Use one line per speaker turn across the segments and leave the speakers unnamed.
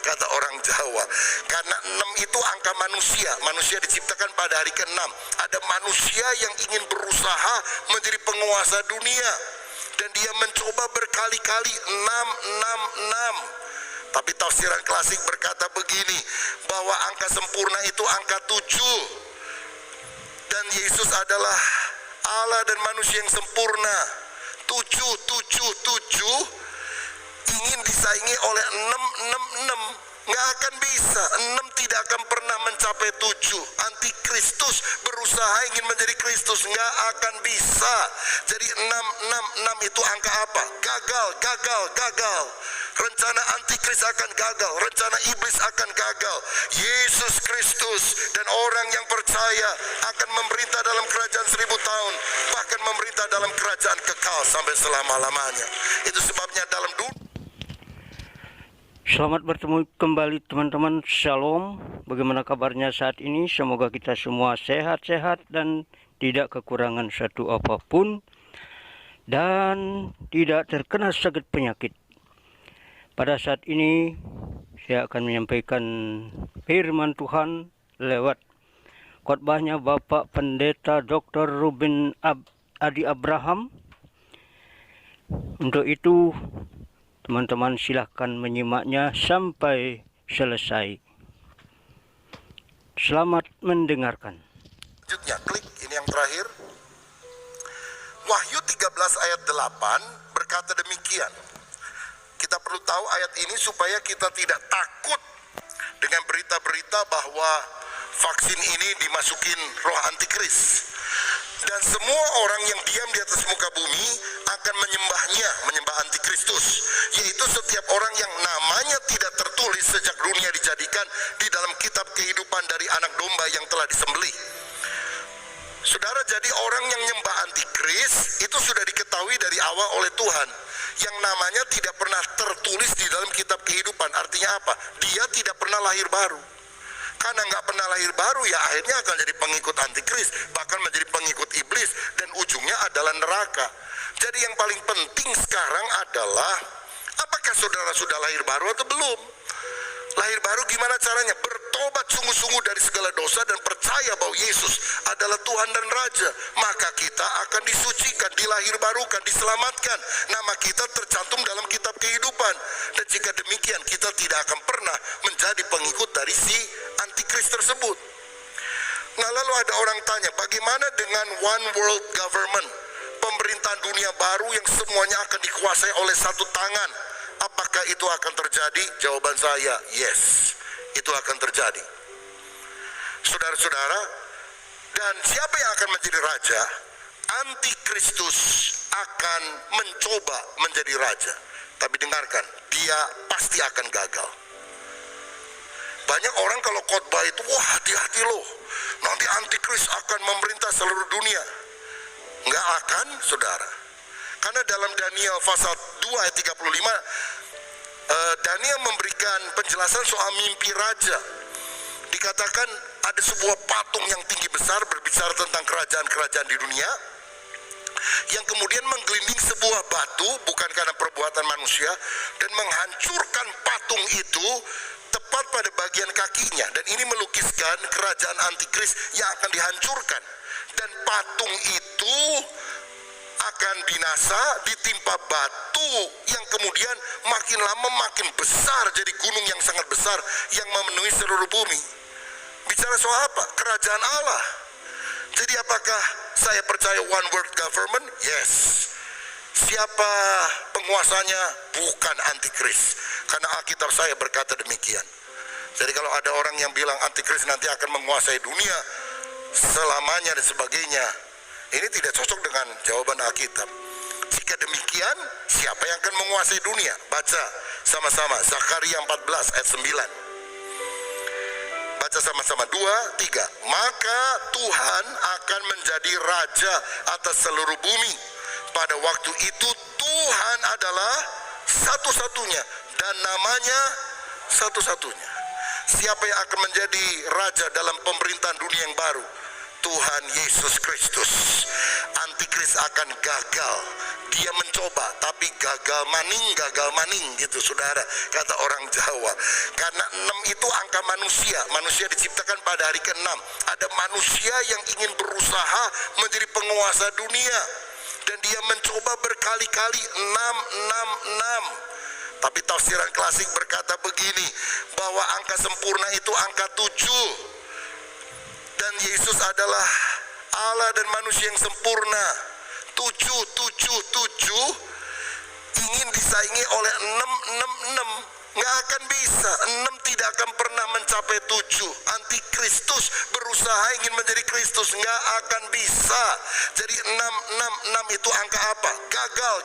kata orang Jawa. Karena 6 itu angka manusia. Manusia diciptakan pada hari ke-6. Ada manusia yang ingin berusaha menjadi penguasa dunia, dan dia mencoba berkali-kali 666. Tapi tafsiran klasik berkata begini, bahwa angka sempurna itu angka 7. Dan Yesus adalah Allah dan manusia yang sempurna. 7 ingin disaingi oleh 666, nggak akan bisa. 6 tidak akan pernah mencapai 7. Antikristus berusaha ingin menjadi Kristus, nggak akan bisa. Jadi 666 itu angka apa? Gagal. Rencana antikris akan gagal, rencana iblis akan gagal. Yesus Kristus dan orang yang percaya akan memerintah dalam kerajaan 1000 tahun, bahkan memerintah dalam kerajaan kekal sampai selama-lamanya. Itu sebabnya dalam
Selamat bertemu kembali teman-teman. Shalom. Bagaimana kabarnya saat ini? Semoga kita semua sehat-sehat dan tidak kekurangan satu apapun, dan tidak terkena sakit penyakit. Pada saat ini saya akan menyampaikan firman Tuhan lewat khotbahnya Bapak Pendeta Dr. Ruben Adi Abraham. Untuk itu teman-teman silahkan menyimaknya sampai selesai. Selamat mendengarkan.
Selanjutnya, klik ini yang terakhir. Wahyu 13 ayat 8 berkata demikian. Kita perlu tahu ayat ini supaya kita tidak takut dengan berita-berita bahwa vaksin ini dimasukin roh antikris. Dan semua orang yang diam di atas muka bumi akan menyembah antikristus, yaitu setiap orang yang namanya tidak tertulis sejak dunia dijadikan di dalam kitab kehidupan dari anak domba yang telah disembelih. Saudara, jadi orang yang nyembah antikris itu sudah diketahui dari awal oleh Tuhan, yang namanya tidak pernah tertulis di dalam kitab kehidupan. Artinya apa? Dia tidak pernah lahir baru. Karena nggak pernah lahir baru, ya akhirnya akan jadi pengikut antikris, bahkan menjadi pengikut iblis, dan ujungnya adalah neraka. Jadi yang paling penting sekarang adalah, apakah saudara sudah lahir baru atau belum? Lahir baru gimana caranya? Bertobat sungguh-sungguh dari segala dosa dan percaya bahwa Yesus adalah Tuhan dan Raja. Maka kita akan disucikan, dilahirbarukan, diselamatkan. Nama kita tercantum dalam kitab kehidupan. Dan jika demikian, kita tidak akan pernah menjadi pengikut dari si antikris tersebut. Nah, lalu ada orang tanya, bagaimana dengan one world government? Pemerintahan dunia baru yang semuanya akan dikuasai oleh satu tangan. Apakah itu akan terjadi? Jawaban saya, yes, itu akan terjadi. Saudara-saudara, dan siapa yang akan menjadi raja? Antikristus akan mencoba menjadi raja. Tapi dengarkan, dia pasti akan gagal. Banyak orang kalau khotbah itu, wah hati-hati loh, nanti antikris akan memerintah seluruh dunia. Nggak akan, saudara. Karena dalam Daniel pasal 2 ayat 35, Daniel memberikan penjelasan soal mimpi raja. Dikatakan ada sebuah patung yang tinggi besar berbicara tentang kerajaan-kerajaan di dunia, yang kemudian menggelinding sebuah batu, bukan karena perbuatan manusia, dan menghancurkan patung itu tepat pada bagian kakinya. Dan ini melukiskan kerajaan antikris yang akan dihancurkan. Dan patung itu akan binasa, ditimpa batu yang kemudian makin lama makin besar, jadi gunung yang sangat besar yang memenuhi seluruh bumi. Bicara soal apa? Kerajaan Allah. Jadi apakah saya percaya one world government? Yes. Siapa penguasanya? Bukan antikris. Karena Alkitab saya berkata demikian. Jadi kalau ada orang yang bilang antikris nanti akan menguasai dunia selamanya dan sebagainya, ini tidak cocok dengan jawaban Alkitab. Jika demikian, siapa yang akan menguasai dunia? Baca sama-sama Zakaria 14 ayat 9. Baca sama-sama, 2, 3. Maka Tuhan akan menjadi raja atas seluruh bumi. Pada waktu itu Tuhan adalah satu-satunya dan namanya satu-satunya. Siapa yang akan menjadi raja dalam pemerintahan dunia yang baru? Tuhan Yesus Kristus. Antikris akan gagal. dia mencoba, tapi gagal maning gitu saudara, kata orang Jawa. Karena 6 itu angka manusia. Manusia diciptakan pada hari ke-6. Ada manusia yang ingin berusaha menjadi penguasa dunia, dan dia mencoba berkali-kali 6. Tapi tafsiran klasik berkata begini, bahwa angka sempurna itu angka 7. Dan Yesus adalah Allah dan manusia yang sempurna. 7 ingin disaingi oleh 6. Nggak akan bisa. 6 tidak akan pernah mencapai 7. Antikristus berusaha ingin menjadi Kristus, nggak akan bisa. Jadi 6 itu angka apa? Gagal.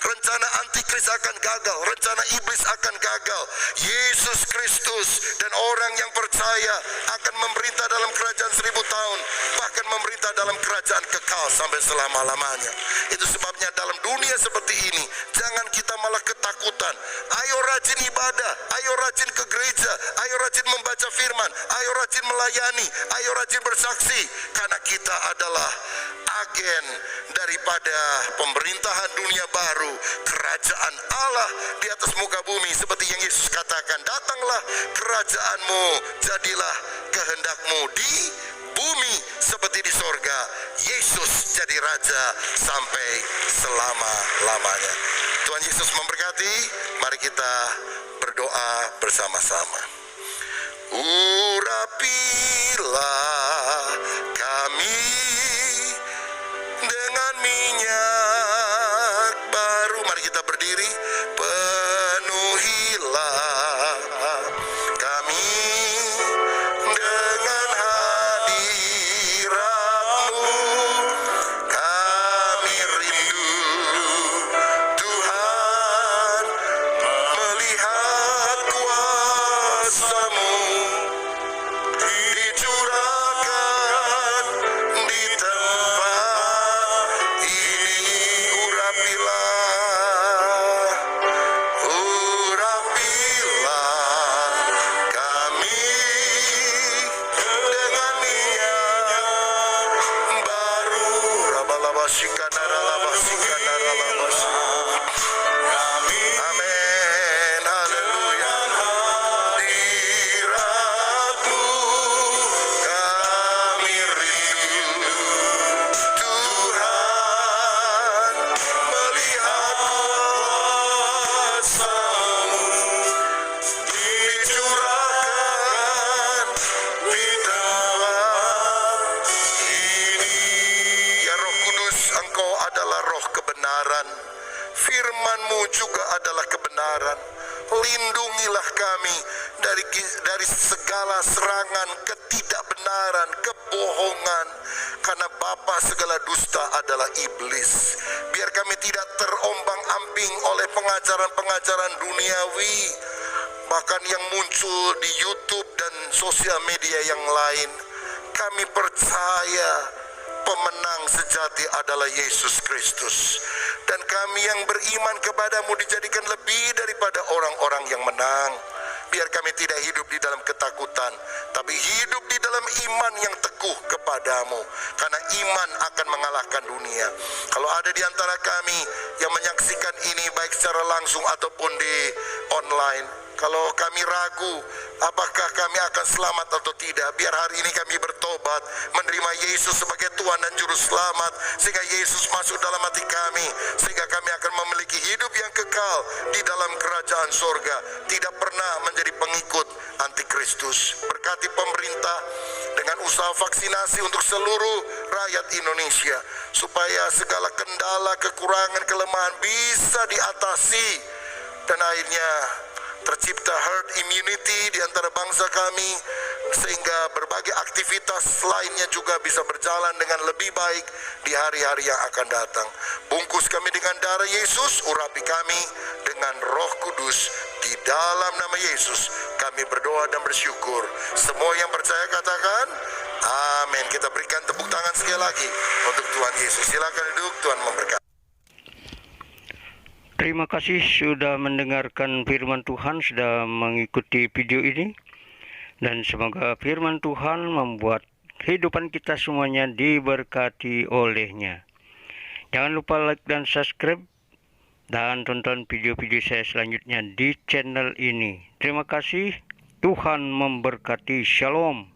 Rencana antikris akan gagal, rencana iblis akan gagal. Yesus Kristus dan orang yang percaya akan memerintah dalam kerajaan 1000 tahun, bahkan memerintah dalam kerajaan kekal sampai selama-lamanya. Itu sebabnya dalam dunia seperti ini, jangan kita malah ketakutan. Ayo rajin ibadah, ayo rajin ke gereja, ayo rajin membaca firman, ayo rajin melayani, ayo rajin bersaksi, karena kita adalah agen daripada pemerintahan dunia baru, kerajaan Allah di atas muka bumi. Seperti yang Yesus katakan, datanglah kerajaanmu, jadilah kehendakmu di bumi seperti di sorga. Yesus jadi raja sampai selama-lamanya. Tuhan Yesus memberkati. Mari kita berdoa bersama-sama. Urapilah kami dengan minyak baru. Mari kita berdiri. Penuhilah kami dengan hadirat-Mu. Kami rindu Tuhan melihat kuasa-Mu dicurahkan di tempat ini. Urapilah kami dengan minyak baru. Amin, haleluya. Hadirat-Mu kami rindu Tuhan melihat kuasa-Mu dicurahkan di tempat ini. Ya Roh Kudus, Engkau adalah roh kebenaran. Firman-Mu juga adalah kebenaran. Lindungilah kami dari segala serangan ketidakbenaran, kebohongan, karena bapa segala dusta adalah iblis. Biar kami tidak terombang-ambing oleh pengajaran-pengajaran duniawi, bahkan yang muncul di YouTube dan sosial media yang lain. Kami percaya pemenang sejati adalah Yesus Kristus, dan kami yang beriman kepadamu dijadikan lebih daripada orang-orang yang menang. Biar kami tidak hidup di dalam ketakutan, tapi hidup di dalam iman yang teguh kepadamu, karena iman akan mengalahkan dunia. Kalau ada di antara kami yang menyaksikan ini baik secara langsung ataupun di online, kalau kami ragu apakah kami akan selamat atau tidak, biar hari ini kami bertobat, menerima Yesus sebagai Tuhan dan Juru Selamat, sehingga Yesus masuk dalam hati kami, sehingga kami akan memiliki hidup yang kekal di dalam kerajaan sorga, tidak pernah menjadi pengikut antikristus. Berkati pemerintah dengan usaha vaksinasi untuk seluruh rakyat Indonesia, supaya segala kendala, kekurangan, kelemahan bisa diatasi, dan akhirnya tercipta herd immunity di antara bangsa kami, sehingga berbagai aktivitas lainnya juga bisa berjalan dengan lebih baik di hari-hari yang akan datang. Bungkus kami dengan darah Yesus, urapi kami dengan Roh Kudus. Di dalam nama Yesus kami berdoa dan bersyukur. Semua yang percaya katakan amin. Kita berikan tepuk tangan sekali lagi untuk Tuhan Yesus. Silakan duduk, Tuhan memberkati.
Terima kasih sudah mendengarkan firman Tuhan, sudah mengikuti video ini. Dan semoga firman Tuhan membuat kehidupan kita semuanya diberkati olehnya. Jangan lupa like dan subscribe dan tonton video-video saya selanjutnya di channel ini. Terima kasih. Tuhan memberkati. Shalom.